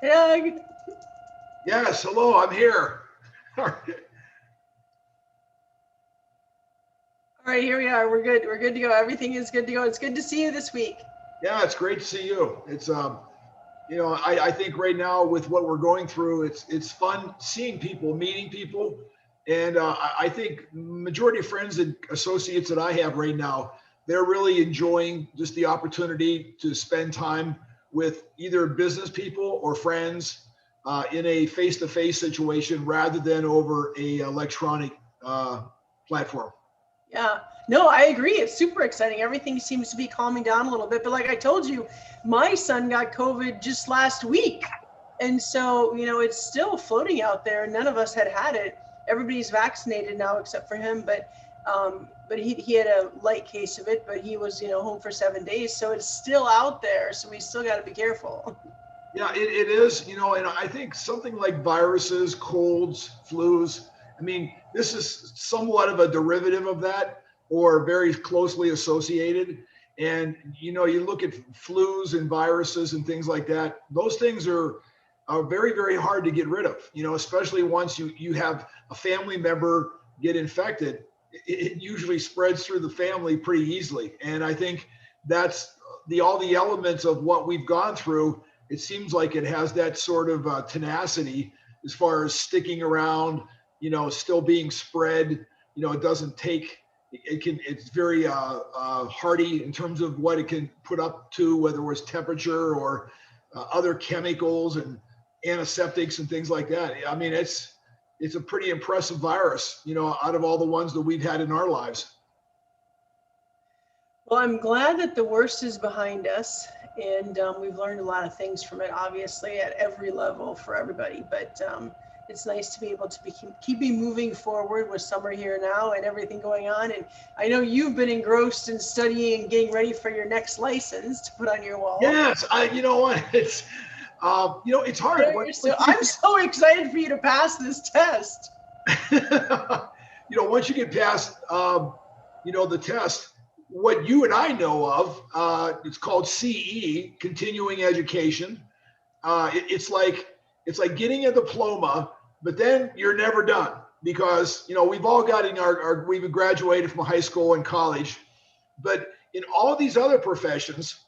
Yeah. Yes, hello, I'm here. All right, here we are. We're good. We're good to go. Everything is good to go. It's good to see you this week. Yeah, it's great to see you. I think right now with what we're going through, it's fun seeing people, meeting people, and I think majority of friends and associates that I have right now, they're really enjoying just the opportunity to spend time with either business people or friends in a face-to-face situation rather than over a electronic platform. Yeah. No, I agree. It's super exciting. Everything seems to be calming down a little bit. But like I told you, my son got COVID just last week. And so, it's still floating out there. None of us had it. Everybody's vaccinated now except for him. But he had a light case of it, but he was, home for 7 days. So it's still out there. So we still got to be careful. Yeah, it is, and I think something like viruses, colds, flus, I mean, this is somewhat of a derivative of that or very closely associated. And, you look at flus and viruses and things like that, those things are very, very hard to get rid of, especially once you have a family member get infected, it usually spreads through the family pretty easily. And I think that's all the elements of what we've gone through. It seems like it has that sort of tenacity as far as sticking around, still being spread. It doesn't take. It's very hardy in terms of what it can put up to, whether it was temperature or other chemicals and antiseptics and things like that. I mean, it's a pretty impressive virus, out of all the ones that we've had in our lives. Well, I'm glad that the worst is behind us, and we've learned a lot of things from it, obviously, at every level for everybody. But it's nice to be able to be keeping moving forward with summer here now and everything going on. And I know you've been engrossed in studying and getting ready for your next license to put on your wall. Yes, you know what? It's hard. So I'm so excited for you to pass this test. Once you get past, the test, what you and I know of, it's called CE, continuing education. It's like getting a diploma, but then you're never done because we've all gotten we've graduated from high school and college, but in all these other professions,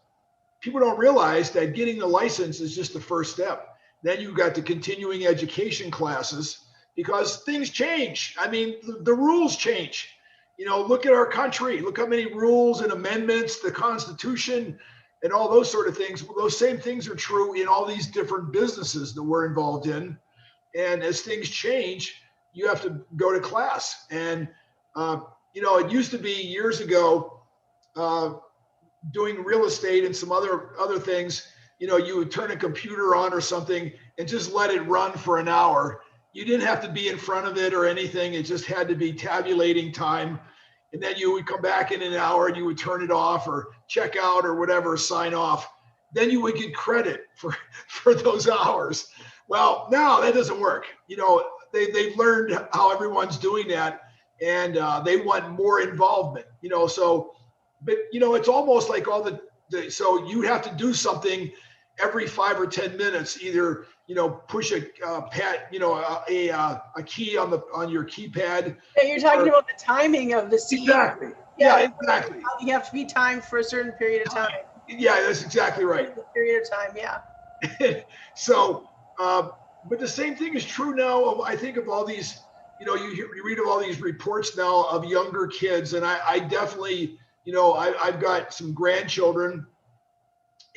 people don't realize that getting the license is just the first step. Then you've got the continuing education classes because things change. I mean, the rules change. Look at our country. Look how many rules and amendments, the Constitution, and all those sort of things. Those same things are true in all these different businesses that we're involved in. And as things change, you have to go to class. And, it used to be years ago, uh, doing real estate and some other things, you would turn a computer on or something and just let it run for an hour. You didn't have to be in front of it or anything. It just had to be tabulating time. And then you would come back in an hour and you would turn it off or check out or whatever, sign off. Then you would get credit for for those hours. Well, now that doesn't work. They've learned how everyone's doing that, and they want more involvement. So but it's almost like all so you have to do something every 5 or 10 minutes, either push a pad, a key on your keypad, Yeah, you're talking or about the timing of the CE. exactly, yeah, Yeah, exactly, you have to be timed for a certain period of time. yeah, that's exactly right. Period of time, yeah. So but the same thing is true now of, I think, of all these, you read of all these reports now of younger kids, and I definitely, I've got some grandchildren,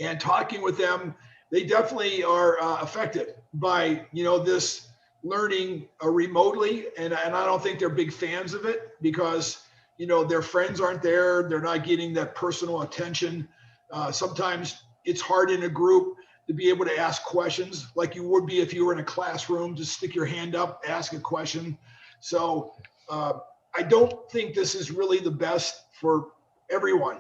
and talking with them, they definitely are affected by this learning remotely, and I don't think they're big fans of it because their friends aren't there, they're not getting that personal attention. Sometimes it's hard in a group to be able to ask questions like you would be if you were in a classroom. Just stick your hand up, ask a question. So I don't think this is really the best for everyone,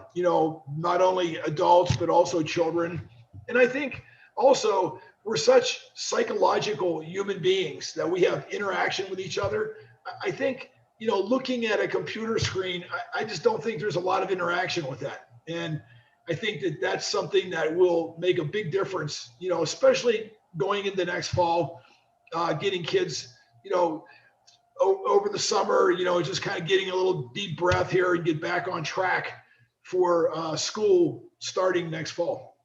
not only adults, but also children. And I think also we're such psychological human beings that we have interaction with each other. I think, looking at a computer screen, I just don't think there's a lot of interaction with that. And I think that that's something that will make a big difference, especially going into next fall, getting kids, over the summer, just kind of getting a little deep breath here and get back on track for school starting next fall.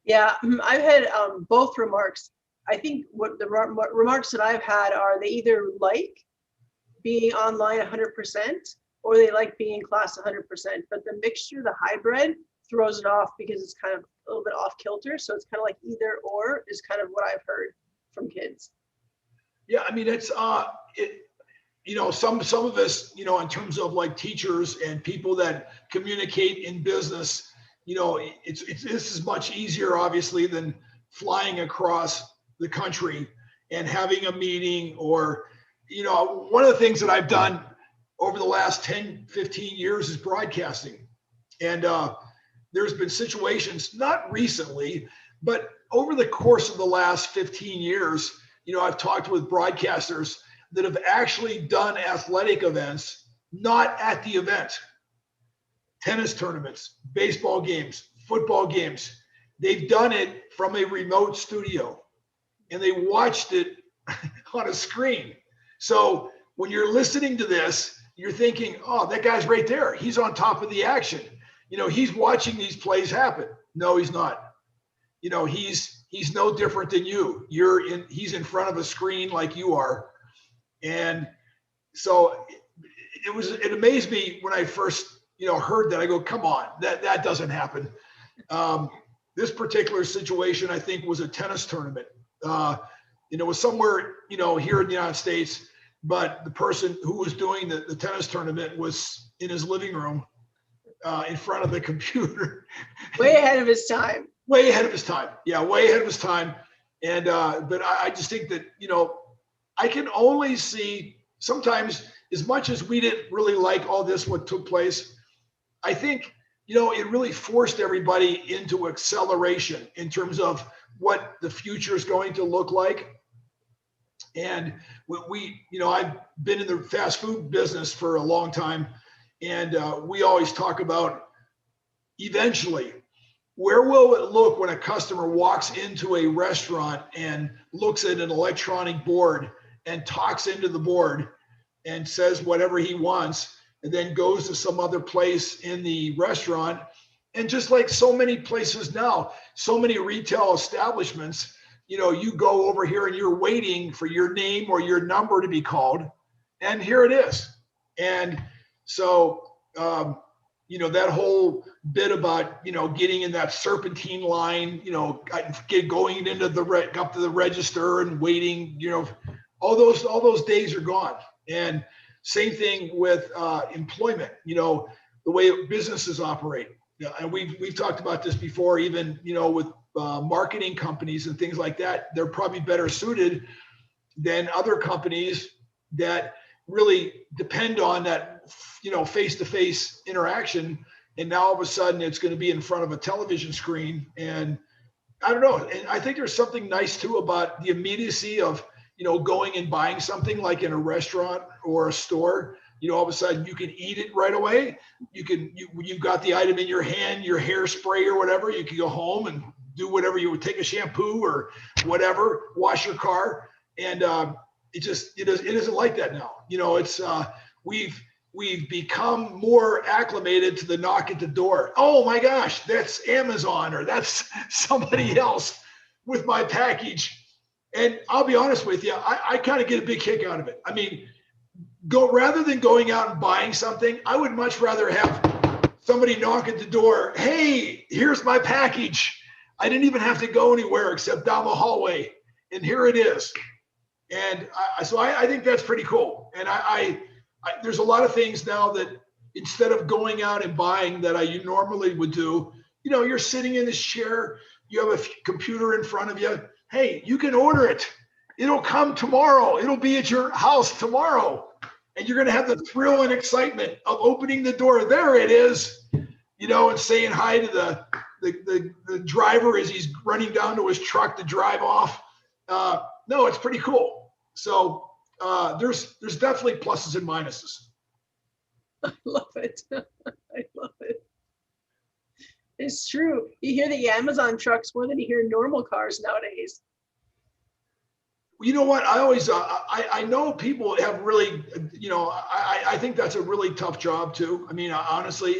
Yeah, I've had both remarks. I think what the remarks that I've had are they either like being online 100% or they like being in class 100%. But the mixture, the hybrid, throws it off because it's kind of a little bit off kilter. So it's kind of like either or is kind of what I've heard from kids. Yeah, I mean, it's some of us, in terms of like teachers and people that communicate in business, this is much easier, obviously, than flying across the country and having a meeting or, one of the things that I've done over the last 10, 15 years is broadcasting. And there's been situations, not recently, but over the course of the last 15 years, I've talked with broadcasters that have actually done athletic events, not at the event. Tennis tournaments, baseball games, football games. They've done it from a remote studio and they watched it on a screen. So when you're listening to this, you're thinking, oh, that guy's right there. He's on top of the action. He's watching these plays happen. No, he's not. He's no different than you. He's in front of a screen like you are. And so it amazed me when I first, heard that. I go, come on, that doesn't happen. This particular situation, I think, was a tennis tournament. It was somewhere, here in the United States, but the person who was doing the tennis tournament was in his living room in front of the computer. Way ahead of his time. Way ahead of his time. Yeah, way ahead of his time. And, but I just think that, I can only see sometimes, as much as we didn't really like all this, what took place, I think, it really forced everybody into acceleration in terms of what the future is going to look like. And I've been in the fast food business for a long time. And we always talk about eventually, where will it look when a customer walks into a restaurant and looks at an electronic board and talks into the board and says whatever he wants, and then goes to some other place in the restaurant. And just like so many places now, so many retail establishments, you go over here and you're waiting for your name or your number to be called, and here it is. And so, that whole bit about, getting in that serpentine line, going into up to the register and waiting, all those days are gone. And same thing with employment, the way businesses operate. And we've talked about this before, even, with marketing companies and things like that. They're probably better suited than other companies that really depend on that, face-to-face interaction. And now all of a sudden it's going to be in front of a television screen. And I don't know. And I think there's something nice too about the immediacy of, going and buying something like in a restaurant or a store. All of a sudden you can eat it right away. You've got the item in your hand, your hairspray or whatever. You can go home and do whatever you would, take a shampoo or whatever, wash your car. And it isn't like that now. It's we've become more acclimated to the knock at the door. Oh my gosh, that's Amazon or that's somebody else with my package. And I'll be honest with you, I kind of get a big kick out of it. I mean, rather than going out and buying something, I would much rather have somebody knock at the door. Hey, here's my package. I didn't even have to go anywhere except down the hallway, and here it is. And so I think that's pretty cool. And there's a lot of things now that instead of going out and buying that you normally would do, you're sitting in this chair, you have a computer in front of you. Hey, you can order it. It'll come tomorrow. It'll be at your house tomorrow. And you're going to have the thrill and excitement of opening the door. There it is, and saying hi to the driver as he's running down to his truck to drive off. No, it's pretty cool. So there's definitely pluses and minuses. I love it. I love it. It's true. You hear the Amazon trucks more than you hear normal cars nowadays. You know what? I always, I know people have really, I think that's a really tough job too. I mean, honestly,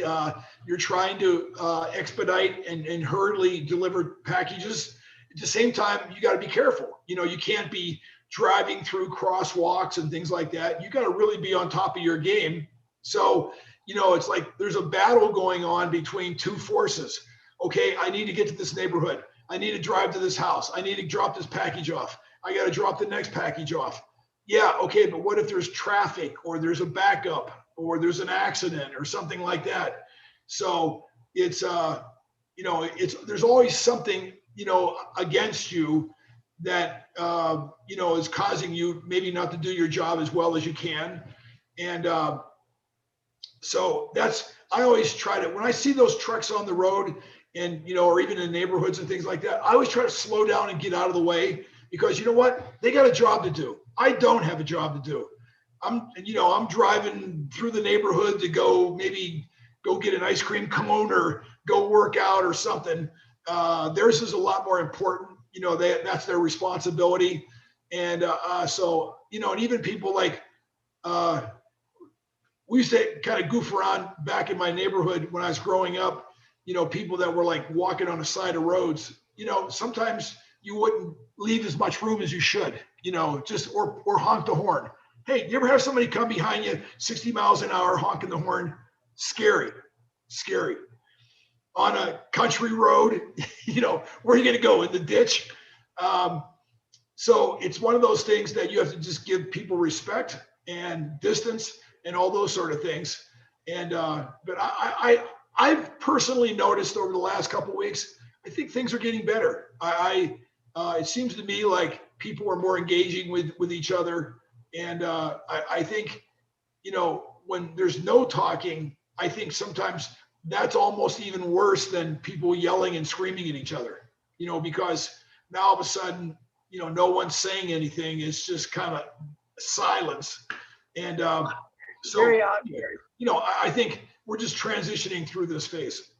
you're trying to expedite and hurriedly deliver packages. At the same time, you got to be careful. You can't be driving through crosswalks and things like that. You got to really be on top of your game. So, it's like there's a battle going on between two forces. Okay, I need to get to this neighborhood. I need to drive to this house. I need to drop this package off. I got to drop the next package off. Yeah, okay, but what if there's traffic or there's a backup or there's an accident or something like that? So it's there's always something against you that is causing you maybe not to do your job as well as you can. And so I always try to, when I see those trucks on the road and or even in neighborhoods and things like that, I always try to slow down and get out of the way. Because you know what? They got a job to do. I don't have a job to do. I'm driving through the neighborhood to go get an ice cream cone or go work out or something. Theirs is a lot more important. That's their responsibility. And so, and even people like, we used to kind of goof around back in my neighborhood when I was growing up, people that were like walking on the side of roads, sometimes you wouldn't leave as much room as you should, or honk the horn. Hey, you ever have somebody come behind you 60 miles an hour honking the horn? Scary. On a country road, where are you going to go, in the ditch? So it's one of those things that you have to just give people respect and distance and all those sort of things. And but I've personally noticed over the last couple of weeks, I think things are getting better. It seems to me like people are more engaging with each other. And I think, when there's no talking, I think sometimes that's almost even worse than people yelling and screaming at each other, because now all of a sudden, no one's saying anything. It's just kind of silence. And so, very odd. I think we're just transitioning through this phase.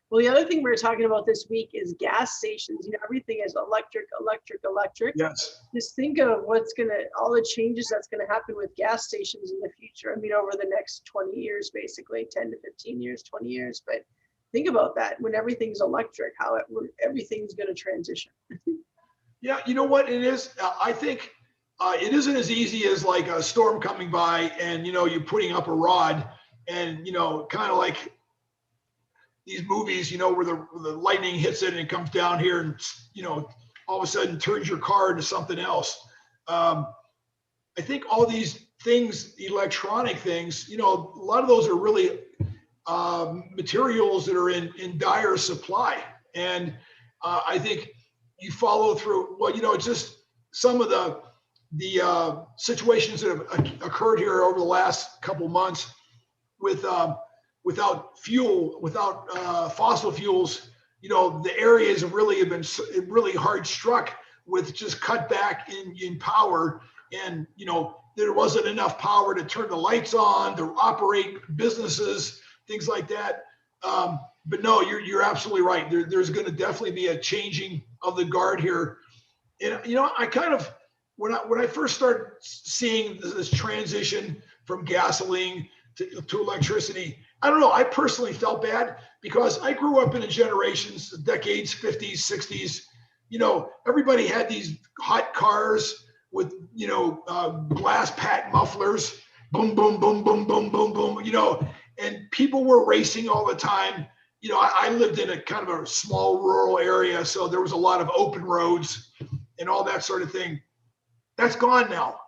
Well, the other thing we were talking about this week is gas stations. Everything is electric. Yes. Just think of all the changes that's going to happen with gas stations in the future. I mean, over the next 20 years, basically 10 to 15 years, 20 years. But think about that when everything's electric, how everything's going to transition. Yeah, you know what it is? I think it isn't as easy as like a storm coming by and, you're putting up a rod and, kind of like these movies, where the lightning hits it and it comes down here and, all of a sudden turns your car into something else. I think all these things, electronic things, a lot of those are really materials that are in dire supply. And I think you follow through, it's just some of the situations that have occurred here over the last couple months without fossil fuels, the areas have been really hard struck with just cut back in power. And, there wasn't enough power to turn the lights on, to operate businesses, things like that. But no, you're absolutely right. There's going to definitely be a changing of the guard here. And, I kind of, when I first started seeing this transition from gasoline to electricity, I don't know, I personally felt bad because I grew up in the generations, decades, 50s, 60s, everybody had these hot cars with, glass pack mufflers, boom, boom, boom, boom, boom, boom, boom, and people were racing all the time. I lived in a kind of a small rural area, so there was a lot of open roads and all that sort of thing. That's gone now.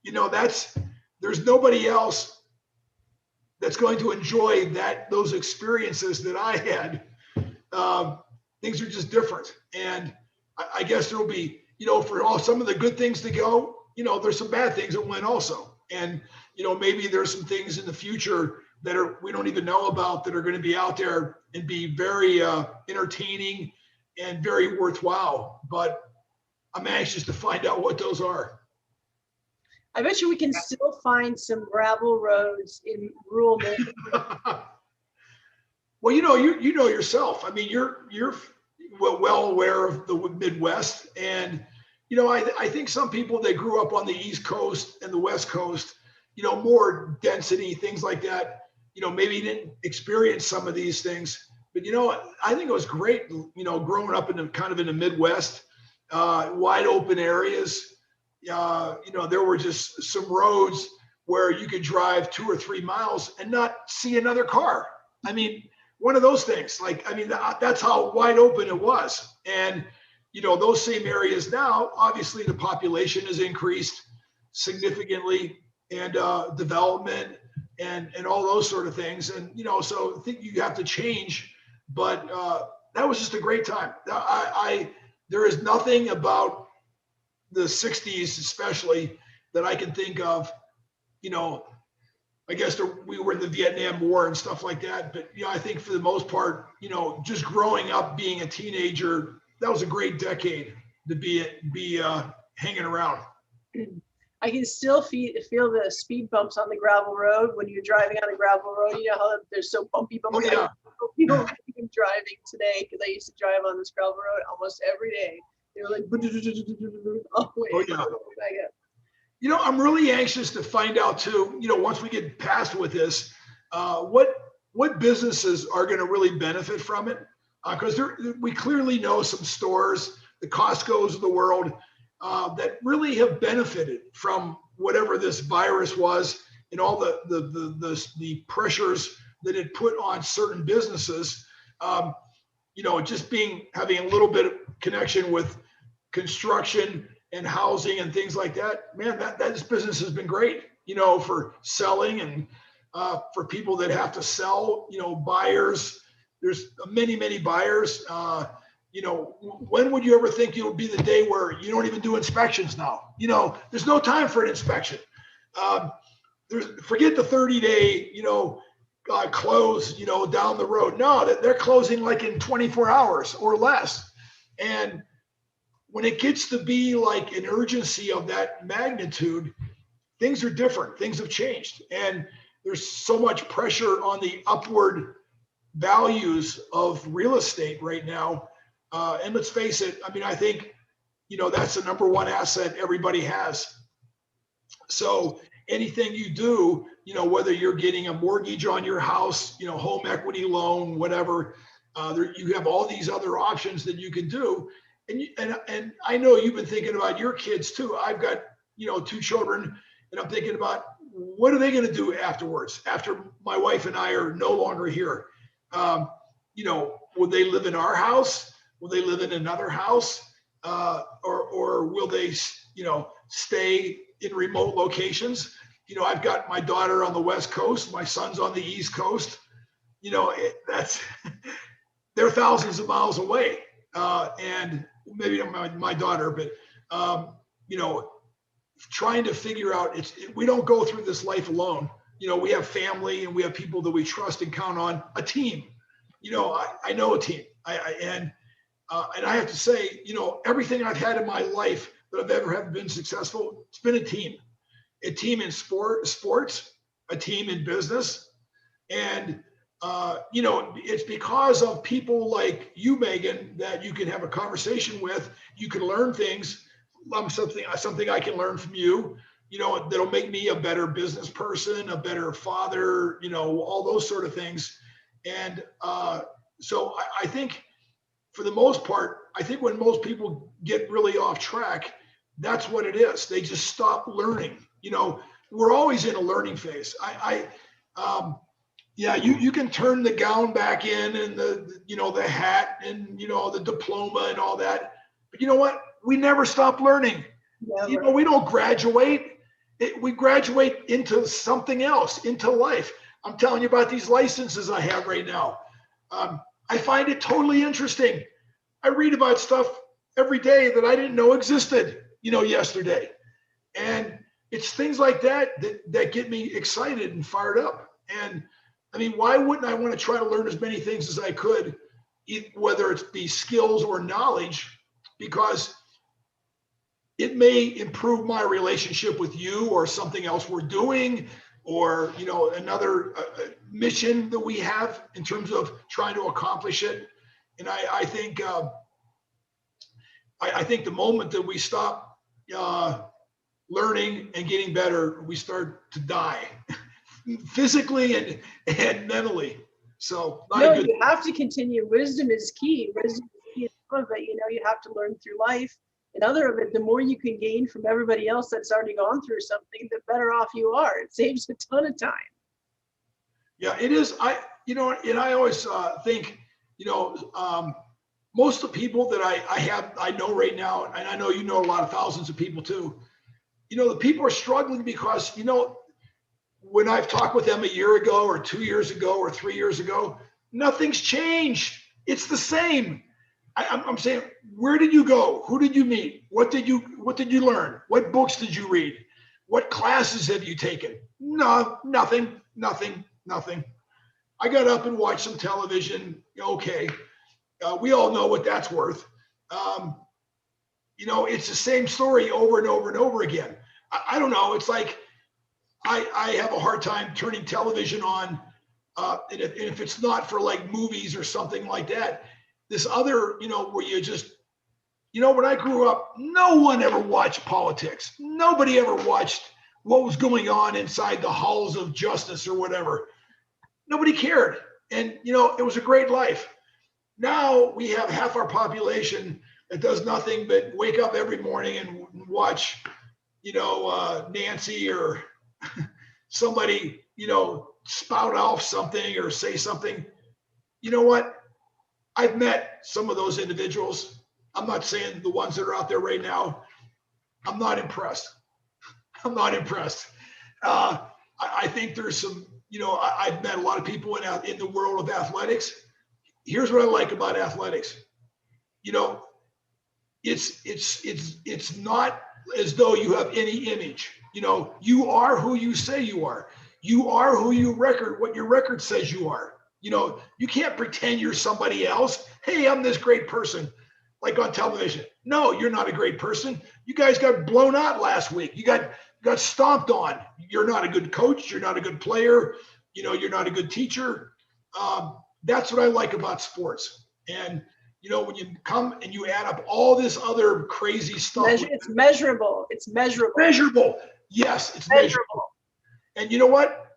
There's nobody else that's going to enjoy those experiences that I had. Things are just different. And I guess there'll be, for some of the good things to go, there's some bad things that went also. And, maybe there's some things in the future that we don't even know about that are going to be out there and be very entertaining and very worthwhile. But I'm anxious to find out what those are. I bet you we can still find some gravel roads in rural neighborhoods. Well, you know yourself. I mean, you're well aware of the Midwest, and I think some people that grew up on the East Coast and the West Coast, more density, things like that, maybe didn't experience some of these things. But, I think it was great, growing up in the Midwest, wide open areas. There were just some roads where you could drive 2 or 3 miles and not see another car. I mean, one of those things, that's how wide open it was. And, those same areas now, obviously the population has increased significantly, and development and all those sort of things. And, so I think you have to change, but that was just a great time. There is nothing about the 60s, especially, that I can think of. I guess we were in the Vietnam War and stuff like that. But, I think for the most part, just growing up, being a teenager, that was a great decade to be hanging around. I can still feel the speed bumps on the gravel road when you're driving on a gravel road. You know how they're so bumpy. Oh, yeah. People even driving today, because I used to drive on this gravel road almost every day. They were like, oh, wait. Oh, yeah. I'm really anxious to find out too, once we get past with this, what businesses are going to really benefit from it. Because we clearly know some stores, the Costco's of the world, that really have benefited from whatever this virus was, and all the pressures that it put on certain businesses. Just having a little bit of connection with construction and housing and things like that, man, that this business has been great, for selling, and for people that have to sell, buyers. There's many buyers. When would you ever think it would be the day where you don't even do inspections now? There's no time for an inspection. Forget the 30-day, close, down the road. No, they're closing like in 24 hours or less. And when it gets to be like an urgency of that magnitude, things are different. Things have changed. And there's so much pressure on the upward values of real estate right now. And let's face it, I think, that's the number one asset everybody has. So anything you do, whether you're getting a mortgage on your house, home equity loan, whatever, you have all these other options that you can do. And I know you've been thinking about your kids too. I've got, 2 children, and I'm thinking about, what are they going to do afterwards, after my wife and I are no longer here? Will they live in our house? Will they live in another house? Or will they, stay in remote locations? I've got my daughter on the West Coast, my son's on the East Coast. They're thousands of miles away. And maybe not my daughter, but, trying to figure out, we don't go through this life alone. We have family, and we have people that we trust and count on. A team. I know a team. And I have to say, everything I've had in my life that I've ever have been successful, it's been a team. A team in sports, a team in business. And, it's because of people like you, Megan, that you can have a conversation with. You can learn things. Something I can learn from you, that'll make me a better business person, a better father, all those sort of things. And so I think, for the most part, I think when most people get really off track, that's what it is. They just stop learning. We're always in a learning phase. You can turn the gown back in, and the hat, and, the diploma and all that. But you know what? We never stop learning. Never. We don't graduate. We graduate into something else, into life. I'm telling you about these licenses I have right now. I find it totally interesting. I read about stuff every day that I didn't know existed, yesterday. And it's things like that get me excited and fired up. And why wouldn't I want to try to learn as many things as I could, whether it be skills or knowledge, because it may improve my relationship with you, or something else we're doing, or, another mission that we have in terms of trying to accomplish it. And I think I think the moment that we stop learning and getting better, we start to die physically and mentally. So not No, a good. you have to continue. Wisdom is key. Wisdom is key in some of it. You know, you have to learn through life. And other of it, the more you can gain from everybody else that's already gone through something, the better off you are. It saves a ton of time. Yeah, it is. And I always think, most of the people that I know right now, and I know you know a lot of thousands of people too. The people are struggling because, when I've talked with them a year ago or 2 years ago or 3 years ago, nothing's changed. It's the same. I'm saying, where did you go? Who did you meet? What did you learn? What books did you read? What classes have you taken? No, nothing. I got up and watched some television. Okay. We all know what that's worth. It's the same story over and over and over again. I don't know. It's like, I have a hard time turning television on. And if it's not for like movies or something like that, this other, where you just, when I grew up, no one ever watched politics. Nobody ever watched what was going on inside the halls of justice or whatever. Nobody cared. And, it was a great life. Now we have half that does nothing but wake up every morning and watch, Nancy or somebody, spout off something or say something. You know what? I've met some of those individuals. I'm not saying the ones that are out there right now. I'm not impressed. I think there's some, I've met a lot of people in the world of athletics. Here's what I like about athletics. It's not as though you have any image. You are who you say you are. You are what your record says you are. You can't pretend you're somebody else. Hey, I'm this great person, like on television. No, you're not a great person. You guys got blown out last week. You got stomped on. You're not a good coach. You're not a good player. You're not a good teacher. That's what I like about sports. And when you come and you add up all this other crazy stuff. It's measurable. It's measurable. Measurable. Yes, it's measurable. And you know what?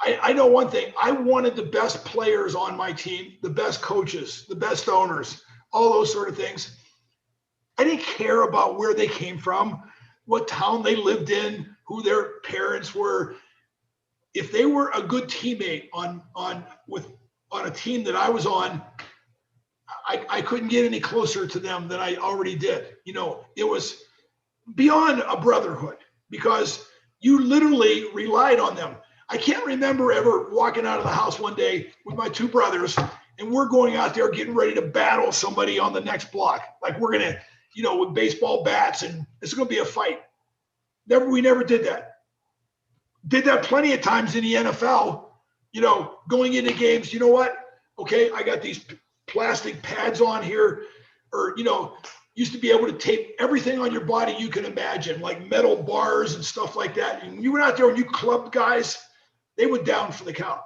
I know one thing. I wanted the best players on my team, the best coaches, the best owners, all those sort of things. I didn't care about where they came from, what town they lived in, who their parents were. If they were a good teammate on a team that I was on, I couldn't get any closer to them than I already did. It was beyond a brotherhood because you literally relied on them. I can't remember ever walking out of the house one day with my two brothers and we're going out there getting ready to battle somebody on the next block. Like we're going to, with baseball bats and it's going to be a fight. We never did that. Did that plenty of times in the NFL, going into games, you know what? Okay, I got these plastic pads on here, or, used to be able to tape everything on your body you can imagine, like metal bars and stuff like that. And you went out there and you clubbed guys, they went down for the count.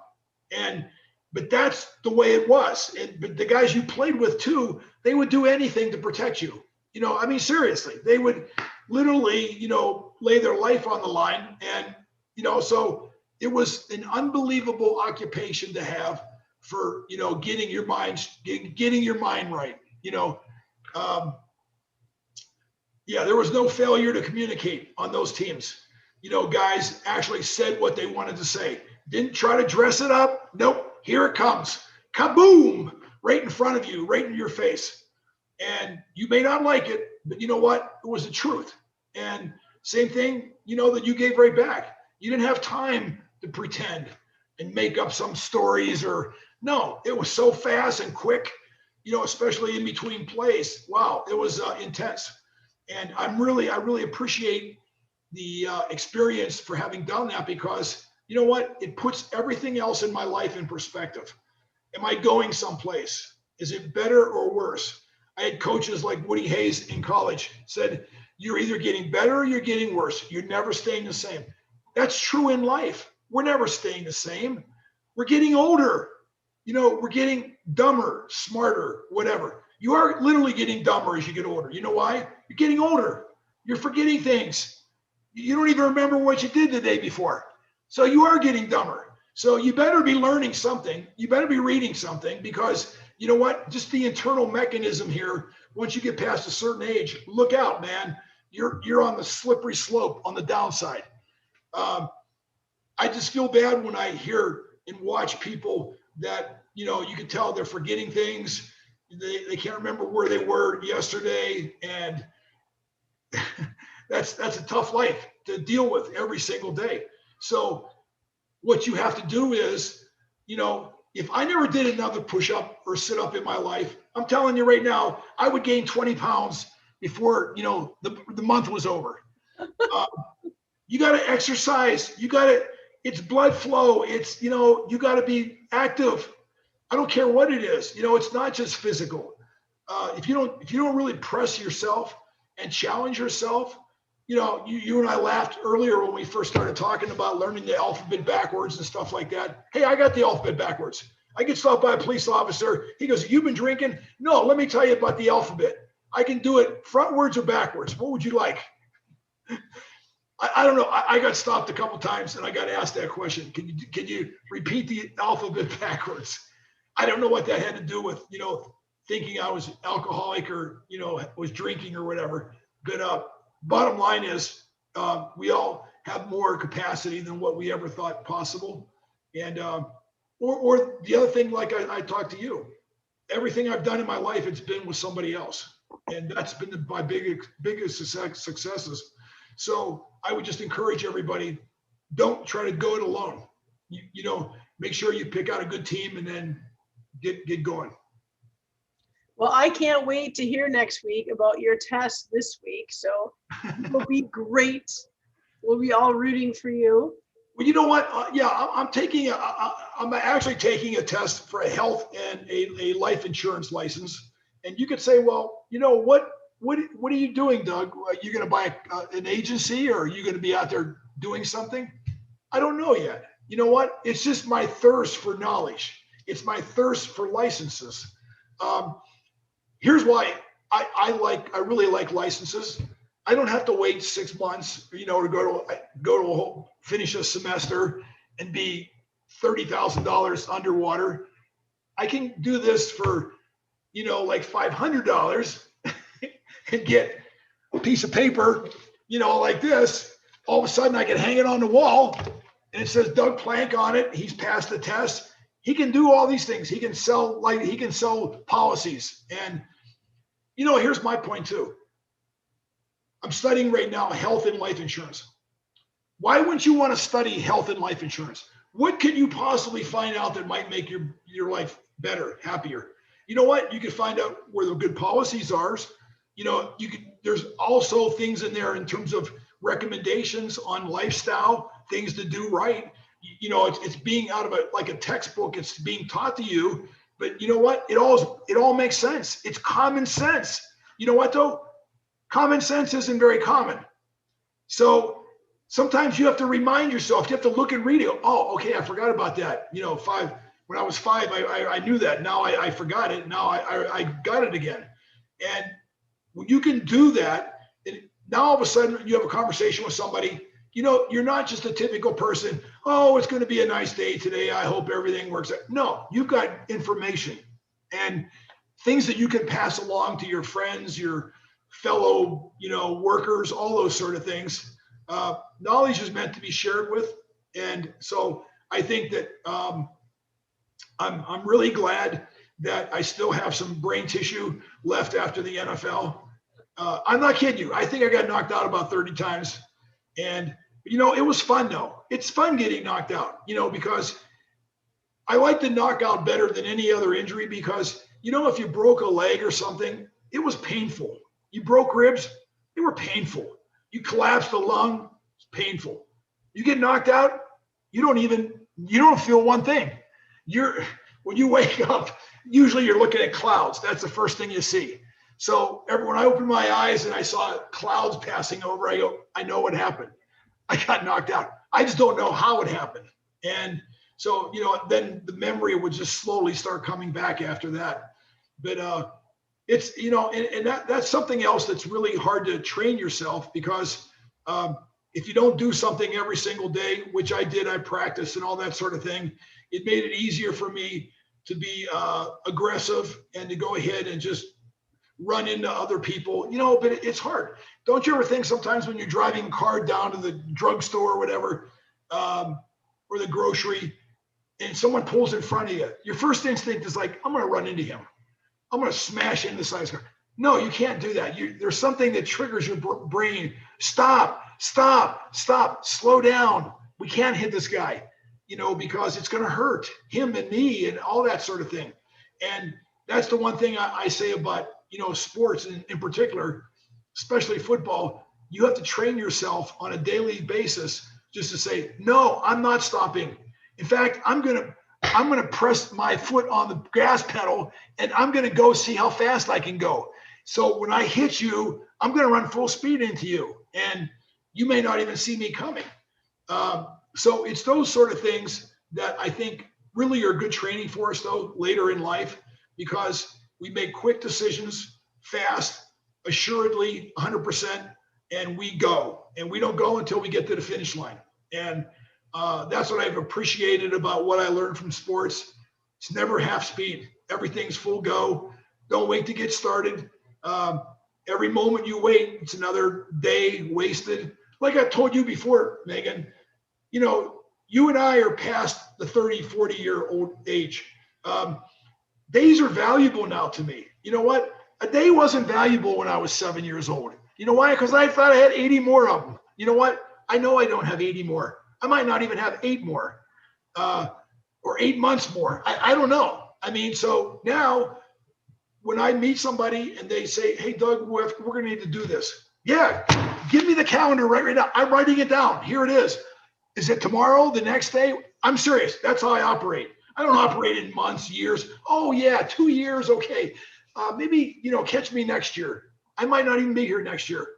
But that's the way it was. But the guys you played with too, they would do anything to protect you. Seriously, they would literally, lay their life on the line. And, so it was an unbelievable occupation to have for, getting your mind right. There was no failure to communicate on those teams. Guys actually said what they wanted to say. Didn't try to dress it up. Nope. Here it comes. Kaboom! Right in front of you, right in your face. And you may not like it, but you know what? It was the truth. And same thing, that you gave right back. You didn't have time to pretend and make up some stories no, it was so fast and quick, especially in between plays. Wow, it was intense. And I really appreciate the experience for having done that because you know what? It puts everything else in my life in perspective. Am I going someplace? Is it better or worse? I had coaches like Woody Hayes in college said, you're either getting better or you're getting worse. You're never staying the same. That's true in life. We're never staying the same. We're getting older. We're getting dumber, smarter, whatever. You are literally getting dumber as you get older. You know why? You're getting older. You're forgetting things. You don't even remember what you did the day before. So you are getting dumber. So you better be learning something. You better be reading something, because you know what? Just the internal mechanism here, once you get past a certain age, look out, man. You're on the slippery slope on the downside. I just feel bad when I hear and watch people that, you know, you can tell they're forgetting things. They can't remember where they were yesterday. And that's a tough life to deal with every single day. So what you have to do is, you know, if I never did another push-up or sit-up in my life, I'm telling you right now, I would gain 20 pounds before, you know, the month was over. You got to exercise. It's blood flow. It's, you know, you got to be active. I don't care what it is. You know, it's not just physical. If you don't really press yourself and challenge yourself, you know, you and I laughed earlier when we first started talking about learning the alphabet backwards and stuff like that. Hey, I got the alphabet backwards. I get stopped by a police officer. He goes, "You've been drinking?" "No, let me tell you about the alphabet. I can do it frontwards or backwards. What would you like?" I don't know. I got stopped a couple times and I got asked that question. Can you repeat the alphabet backwards? I don't know what that had to do with, you know, thinking I was alcoholic or, you know, was drinking or whatever. But bottom line is, we all have more capacity than what we ever thought possible. And or the other thing, like I talked to you, everything I've done in my life, it's been with somebody else, and that's been my biggest successes. So I would just encourage everybody, don't try to go it alone. You know, make sure you pick out a good team and then get going. Well, I can't wait to hear next week about your test this week. So it'll be great. We'll be all rooting for you. Well, you know what? I'm actually taking a test for a health and a life insurance license. And you could say, well, you know, what are you doing, Doug? Are you going to buy an agency, or are you going to be out there doing something? I don't know yet. You know what? It's just my thirst for knowledge. It's my thirst for licenses. Here's why I really like licenses. I don't have to wait 6 months, you know, to finish a semester and be $30,000 underwater. I can do this for, you know, like $500 and get a piece of paper, you know, like this. All of a sudden I can hang it on the wall and it says Doug Plank on it. He's passed the test. He can do all these things. He can sell policies. And, you know, here's my point too. I'm studying right now health and life insurance. Why wouldn't you want to study health and life insurance? What could you possibly find out that might make your life better, happier? You know what? You could find out where the good policies are. You know, there's also things in there in terms of recommendations on lifestyle, things to do right. You know, it's being out of like a textbook. It's being taught to you, but you know what? It all makes sense. It's common sense. You know what though? Common sense isn't very common. So sometimes you have to remind yourself. You have to look and read it. Oh, okay, I forgot about that. You know, when I was 5, I knew that. Now I forgot it. Now I got it again. And when you can do that, and now all of a sudden you have a conversation with somebody, you know, you're not just a typical person. Oh, it's going to be a nice day today. I hope everything works out. No, you've got information and things that you can pass along to your friends, your fellow, you know, workers, all those sort of things. Knowledge is meant to be shared with. And so I think that I'm really glad that I still have some brain tissue left after the NFL. I'm not kidding you. I think I got knocked out about 30 times. And, you know, it was fun though. It's fun getting knocked out, you know, because I like the knockout better than any other injury because, you know, if you broke a leg or something, it was painful. You broke ribs, they were painful. You collapsed a lung, it's painful. You get knocked out, you don't feel one thing. When you wake up, usually you're looking at clouds. That's the first thing you see. So when I opened my eyes and I saw clouds passing over, I go, I know what happened. I got knocked out. I just don't know how it happened. And so, you know, then the memory would just slowly start coming back after that. But it's, and that's something else that's really hard to train yourself, because if you don't do something every single day, which I did, I practiced and all that sort of thing, it made it easier for me to be aggressive and to go ahead and just run into other people, but it's hard. Don't you ever think sometimes when you're driving a car down to the drugstore or whatever, or the grocery, and someone pulls in front of you, your first instinct is like, I'm going to run into him. I'm going to smash into the side of the car. No, you can't do that. There's something that triggers your brain. Stop, slow down. We can't hit this guy, because it's going to hurt him and me and all that sort of thing. And that's the one thing I say about, sports in particular, especially football. You have to train yourself on a daily basis just to say, no, I'm not stopping. In fact, I'm going to press my foot on the gas pedal, and I'm going to go see how fast I can go. So when I hit you, I'm going to run full speed into you, and you may not even see me coming. So it's those sort of things that I think really are good training for us, though, later in life, because we make quick decisions fast, assuredly, 100%, and we go. And we don't go until we get to the finish line. And that's what I've appreciated about what I learned from sports. It's never half speed. Everything's full go. Don't wait to get started. Every moment you wait, it's another day wasted. Like I told you before, Megan, you and I are past the 30, 40-year-old age. Days are valuable now to me. You know what? A day wasn't valuable when I was 7 years old. You know why? Because I thought I had 80 more of them. You know what? I know I don't have 80 more. I might not even have 8 more, or 8 months more. I don't know. So now when I meet somebody and they say, hey, Doug, we're going to need to do this. Yeah, give me the calendar right now. I'm writing it down. Here it is. Is it tomorrow, the next day? I'm serious. That's how I operate. I don't operate in months, years. Oh, yeah, 2 years. Okay. Maybe, catch me next year. I might not even be here next year.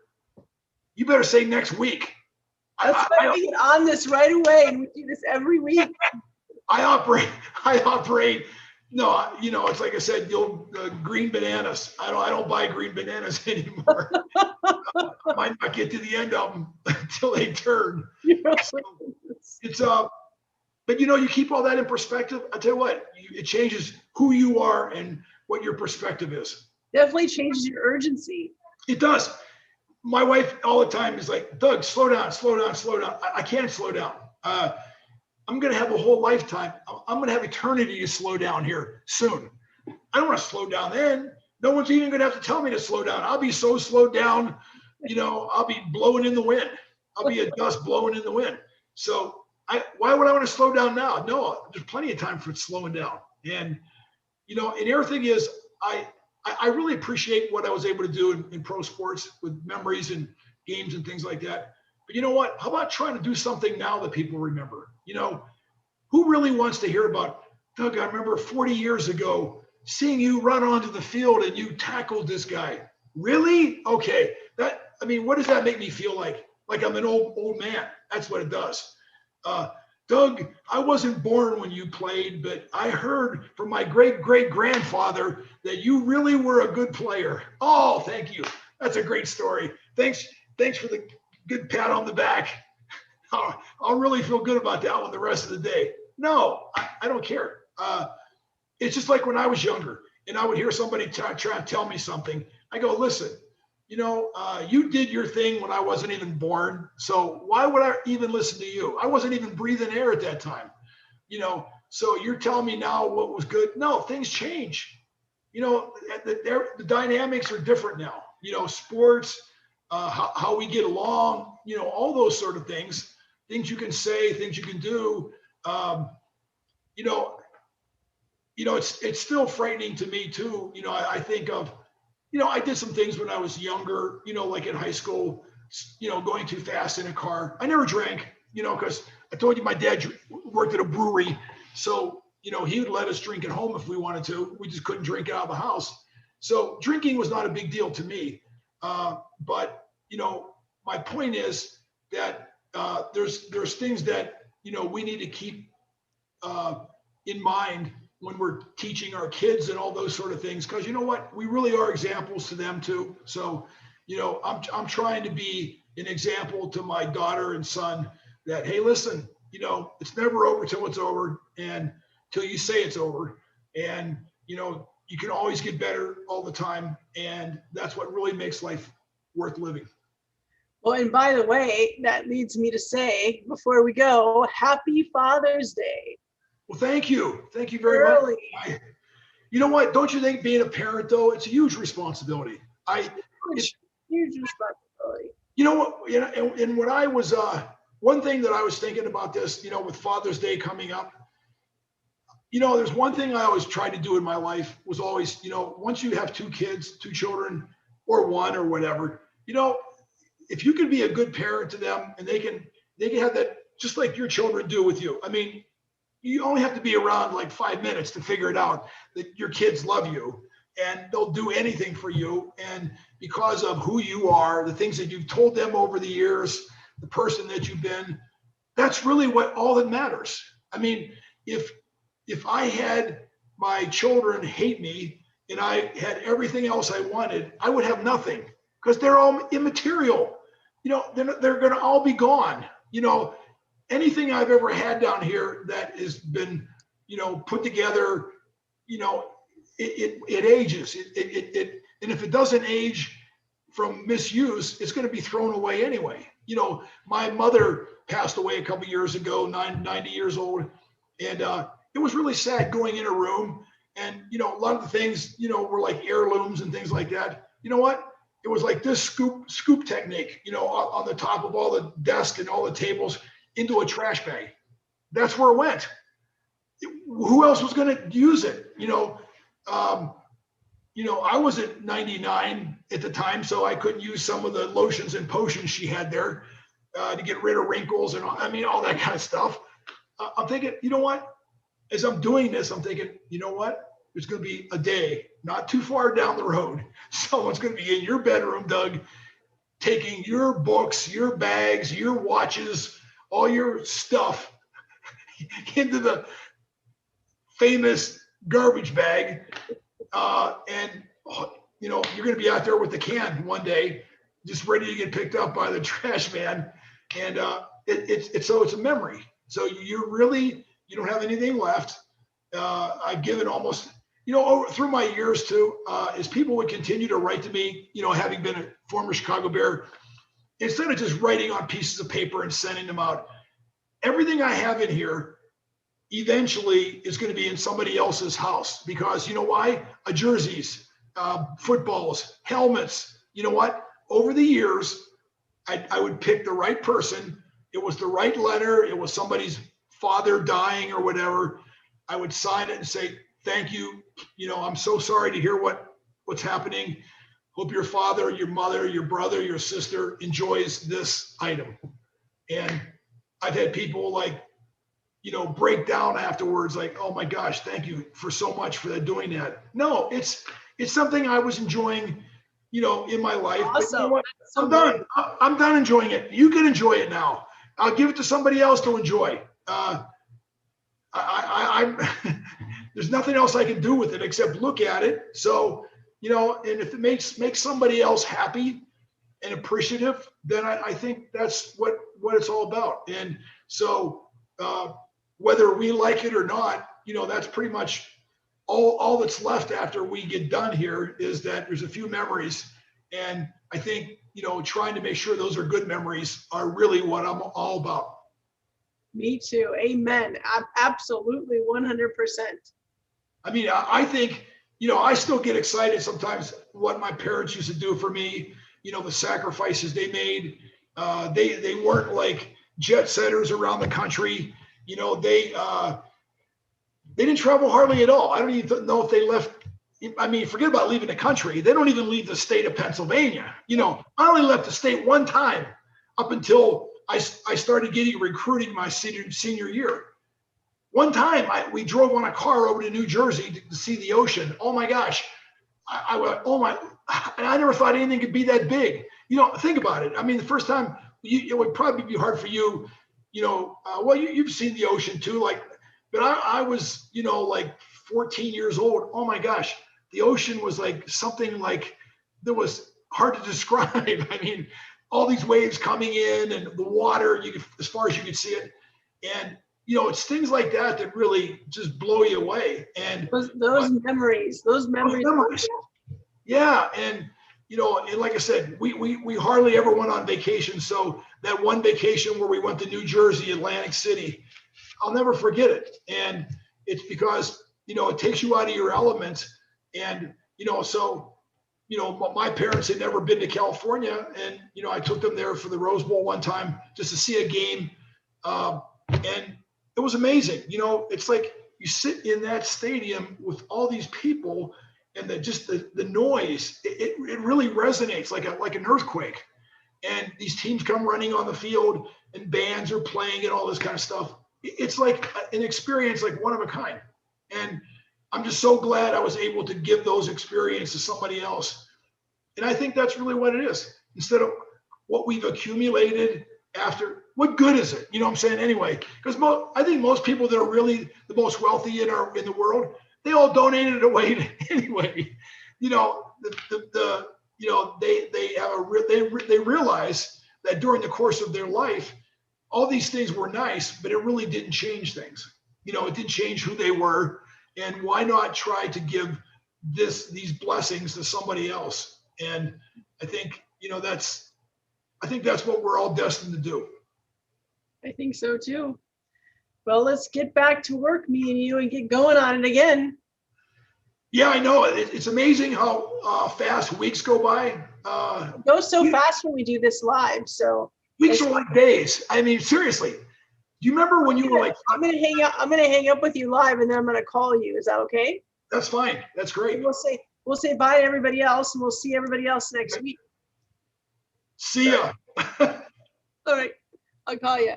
You better say next week. That's why we get on this right away, and we do this every week. I operate. No, it's like I said, green bananas. I don't buy green bananas anymore. I might not get to the end of them until they turn. So it's but you keep all that in perspective. I tell you what, it changes who you are and what your perspective is. Definitely changes your urgency. It does. My wife all the time is like, Doug, slow down. I can't slow down. I'm going to have a whole lifetime. I'm going to have eternity to slow down here soon. I don't want to slow down then. No one's even going to have to tell me to slow down. I'll be so slowed down, I'll be blowing in the wind. I'll be a dust blowing in the wind. So why would I want to slow down now? No, there's plenty of time for slowing down. And, and the other thing is, I really appreciate what I was able to do in pro sports with memories and games and things like that. But you know what? How about trying to do something now that people remember? Who really wants to hear about, Doug, I remember 40 years ago seeing you run onto the field and you tackled this guy. Really? Okay. What does that make me feel like? Like I'm an old man. That's what it does. Doug, I wasn't born when you played, but I heard from my great-great-grandfather that you really were a good player. Oh, thank you. That's a great story. Thanks for the good pat on the back. I'll really feel good about that one the rest of the day. No, I don't care. It's just like when I was younger and I would hear somebody try to tell me something. I go, listen, you did your thing when I wasn't even born. So why would I even listen to you? I wasn't even breathing air at that time. So you're telling me now what was good? No, things change. The dynamics are different now. Sports, how we get along, all those sort of things you can say, things you can do. It's still frightening to me too. I think of, I did some things when I was younger, like in high school, going too fast in a car. I never drank, because I told you my dad worked at a brewery. So, he would let us drink at home if we wanted to. We just couldn't drink out of the house. So drinking was not a big deal to me. But, my point is that there's things that, we need to keep in mind when we're teaching our kids and all those sort of things, because you know what, we really are examples to them too. So, I'm trying to be an example to my daughter and son that, hey, listen, it's never over till it's over, and till you say it's over, and you can always get better all the time, and that's what really makes life worth living. Well, and by the way, that leads me to say, before we go, Happy Father's Day. Well, thank you very much. You know what? Don't you think being a parent, though, it's a huge responsibility? Huge responsibility. You know what? And when I was, one thing that I was thinking about this, with Father's Day coming up, there's one thing I always tried to do in my life was always, once you have two kids, two children, or one or whatever, if you can be a good parent to them, and they can have that just like your children do with you. I mean, you only have to be around like 5 minutes to figure it out that your kids love you, and they'll do anything for you. And because of who you are, the things that you've told them over the years, the person that you've been, that's really all that matters. I mean, if I had my children hate me and I had everything else I wanted, I would have nothing, because they're all immaterial. They're going to all be gone. Anything I've ever had down here that has been, put together, it ages. And if it doesn't age from misuse, it's going to be thrown away anyway. My mother passed away a couple years ago, 90 years old, and it was really sad going in a room, and a lot of the things were like heirlooms and things like that. You know what? It was like this scoop technique, on the top of all the desks and all the tables into a trash bag. That's where it went. Who else was going to use it? I wasn't 99 at the time, so I couldn't use some of the lotions and potions she had there to get rid of wrinkles and all that kind of stuff. I'm thinking, you know what? As I'm doing this, I'm thinking, you know what? There's going to be a day not too far down the road. Someone's going to be in your bedroom, Doug, taking your books, your bags, your watches, all your stuff into the famous garbage bag. You're going to be out there with the can one day, just ready to get picked up by the trash man. And it's a memory. So you don't have anything left. I've given almost, through my years too, as people would continue to write to me, having been a former Chicago Bear, instead of just writing on pieces of paper and sending them out, everything I have in here eventually is going to be in somebody else's house, because you know why? Jerseys, footballs, helmets. You know what? Over the years, I would pick the right person. It was the right letter. It was somebody's father dying or whatever. I would sign it and say, thank you. I'm so sorry to hear what's happening. Hope your father, your mother, your brother, your sister enjoys this item. And I've had people break down afterwards, like, oh my gosh, thank you for so much for doing that. No, it's something I was enjoying, in my life. Awesome. But I'm done. I'm done enjoying it. You can enjoy it now. I'll give it to somebody else to enjoy. I'm there's nothing else I can do with it except look at it. So, and if it makes somebody else happy and appreciative, then I think that's what it's all about. And so, whether we like it or not, that's pretty much all that's left after we get done here, is that there's a few memories. And I think, trying to make sure those are good memories are really what I'm all about. Me too. Amen. Absolutely. 100%. I think, I still get excited sometimes what my parents used to do for me, the sacrifices they made. They weren't like jet setters around the country. They didn't travel hardly at all. I don't even know if they left. Forget about leaving the country. They don't even leave the state of Pennsylvania. I only left the state one time up until I started getting recruiting my senior year. One time we drove on a car over to New Jersey to see the ocean. Oh my gosh. I went, oh my, and I never thought anything could be that big. Think about it. The first time it would probably be hard for you, you've seen the ocean too, but I was, 14 years old. Oh my gosh, the ocean was like something like that was hard to describe. I mean, all these waves coming in and the water, as far as you could see it. And, it's things like that that really just blow you away. And those memories. Yeah. And, and like I said, we hardly ever went on vacation. So that one vacation where we went to New Jersey, Atlantic City, I'll never forget it. And it's because, it takes you out of your element. And, my parents had never been to California, and, I took them there for the Rose Bowl one time just to see a game. And it was amazing. It's like you sit in that stadium with all these people, and the noise, it really resonates like an earthquake. And these teams come running on the field, and bands are playing and all this kind of stuff. It's like an experience like one of a kind. And I'm just so glad I was able to give those experiences to somebody else. And I think that's really what it is. Instead of what we've accumulated after, what good is it? You know what I'm saying? Anyway, because I think most people that are really the most wealthy in the world, they all donated it away anyway. They realize that during the course of their life, all these things were nice, but it really didn't change things. It didn't change who they were. And why not try to give these blessings to somebody else? And I think, that's what we're all destined to do. I think so too. Well, let's get back to work, me and you, and get going on it again. Yeah, I know. It's amazing how fast weeks go by. It goes so fast when we do this live. So weeks are like days. I mean, seriously. Do you remember when you were like? I'm gonna hang up with you live, and then I'm gonna call you. Is that okay? That's fine. That's great. And we'll say bye to everybody else, and we'll see everybody else next week. See ya. All right. I'll call you.